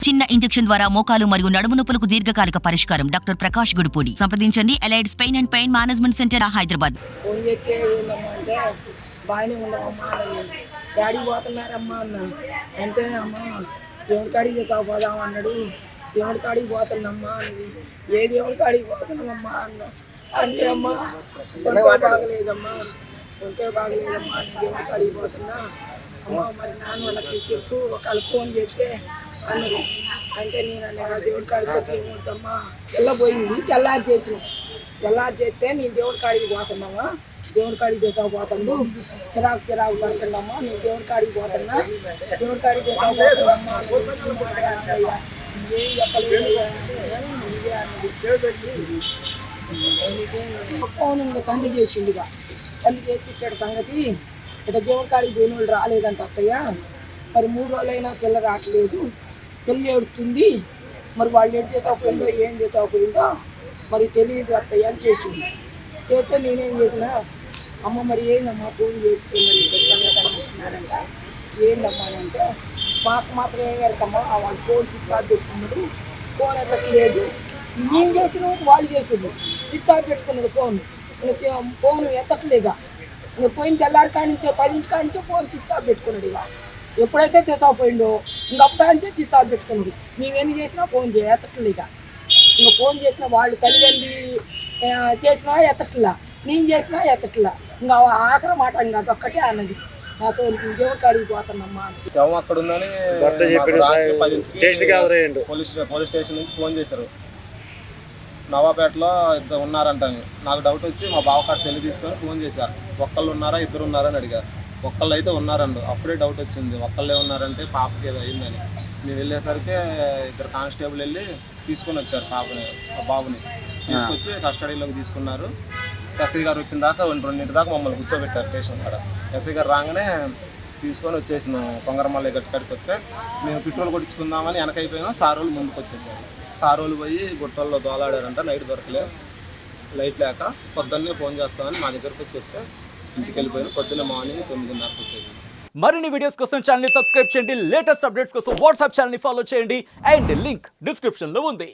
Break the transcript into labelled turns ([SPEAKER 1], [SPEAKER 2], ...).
[SPEAKER 1] చిన్న ఇంజెక్షన్ ద్వారా మోకాలు మరియు నడుము నొప్పులకు దీర్ఘకాలిక పరిష్కారం. డాక్టర్ ప్రకాష్ గుడిపూడి. సంప్రదించండి. Allied's pain and pain management centre, Hyderabad.
[SPEAKER 2] Phone చేస్తే ఏందమ్మంటే బాగానే ఉండవమ్మా అన్నది. డాడీ పోతున్నారమ్మా అన్న అంటే అమ్మ దేవుడి కాడికి పోదాం అన్నాడు. దేవుడి కాడికి పోతున్నామ్మా అన్నది. ఏ దేవుడి కాడికి పోతున్నామమ్మా అన్న అంటే అమ్మ ఒంటే బాగలేదమ్మా అని దేవుడి కాడికి పోతున్నా అమ్మ మరి నాన్న వాళ్ళకి చెప్పు ఒకళ్ళు ఫోన్ చేస్తే అన్నది. అంటే నేను దేవుడి కాడికి వచ్చి ఏమవుతామ్మా తెల్లబోయింది. తెల్లారి చేస్తే నేను దేవుడి కాడికి పోతున్నామా, దేవుడి కాడికి తీసుకుపోతాను, చిరాకు పడుతున్నామ్మా, నేను దేవుడి కాడికి పోతున్నా, దేవుడి కాడికి తీసుకుపోతున్నామ్మా ఏం చెప్పలేదు ఇదే అన్నది. ఫోన్ తండ్రి చేసిండుగా, తండ్రి చేసి ఇచ్చాడు సంగతి. ఇట్లా దేవుడి కాడికి పోయిన వాళ్ళు రాలేదంట అత్తయ్య. మరి 3 రోజులైనా పిల్ల రావట్లేదు, పిల్ల ఏడుతుంది. మరి వాళ్ళు ఏడు చేసాకపోయిందో ఏం చేసాకపోయిందో మరి తెలియదు అత్తయ్య అని చేసింది. చేస్తే నేనేం చేసిన, అమ్మ మరి ఏందమ్మా ఫోన్ చేస్తున్నాడంట. ఏందమ్మా అని అంటే మాకు మాత్రం ఏం వెరకమ్మా వాళ్ళు ఫోన్ స్విచ్ ఆఫ్ పెట్టుకున్నాడు, ఫోన్ ఎత్తట్లేదు. మేము చేసినాం, వాళ్ళు చేసిండు, స్విచ్ ఆఫ్ పెట్టుకున్నాడు ఫోన్ ఎత్తట్లేదా. ఇంకా పోయిన తెల్లారి కానించే 10 కానించే ఫోన్ స్విచ్ ఆఫ్ పెట్టుకున్నాడు. ఇక ఎప్పుడైతే తెచ్చకపోయిండో ఇంక అప్పుడంటే స్విచ్ ఆఫ్ పెట్టుకున్నాడు. మేమేమి చేసినా ఫోన్ ఎత్తట్లేక. ఇంకా ఫోన్ చేసిన వాళ్ళు తల్లిదండ్రి చేసినా ఎత్తట్లా, నేను చేసినా ఎత్తట్లా. ఇంకా ఆఖరి మాట ఇంకా అదొక్కటే అన్నది నాతో, దేవుడి కాడికి పోతానమ్మా అని.
[SPEAKER 3] శవం అక్కడ ఉందని పోలీస్ స్టేషన్ నుంచి ఫోన్ చేశారు. నవాపేటలో ఇద్దరు ఉన్నారంటని నాకు డౌట్ వచ్చి మా బావకాడు సెల్లి తీసుకొని ఫోన్ చేశారు. ఒక్కళ్ళు ఉన్నారా ఇద్దరు ఉన్నారని అడిగారు. ఒక్కళ్ళు అయితే ఉన్నారండు. అప్పుడే డౌట్ వచ్చింది, ఒక్కళ్ళే ఉన్నారంటే పాపకి ఏదో అయిందని. మేము వెళ్ళేసరికి ఇద్దరు కానిస్టేబుల్ వెళ్ళి తీసుకొని వచ్చారు బాబుని తీసుకొచ్చి కస్టడీలోకి తీసుకున్నారు. ఎస్ఐ గారు వచ్చిన దాకా 2 దాకా మమ్మల్ని కూర్చోబెట్టారు స్టేషన్ కాడ. ఎస్ఐ గారు రాగానే తీసుకొని వచ్చేసినాం. కొంగరమల్లి గట్టికాడికి వస్తే మేము పెట్రోల్ కొట్టించుకుందామని వెనకైపోయినాం. సారోళ్ళు ముందుకు వచ్చేసారు. సారోళ్ళు పోయి గుట్టల్లో దోలాడారంట. నైట్ దొరకలే, లైట్ లేక పొద్దున్నే ఫోన్ చేస్తామని మా దగ్గరకు వచ్చి చెప్తే ఇంటికి వెళ్ళిపోయినా. పొద్దున్నే మార్నింగ్ 9:30 వచ్చేసి.
[SPEAKER 4] మరిన్ని వీడియోస్ కోసం ఛానల్ ని సబ్స్క్రైబ్ చేయండి. లేటెస్ట్ అప్డేట్స్ కోసం వాట్సాప్ ఛానల్ ని ఫాలో చేయండి. అండ్ లింక్ డిస్క్రిప్షన్ లో ఉంది.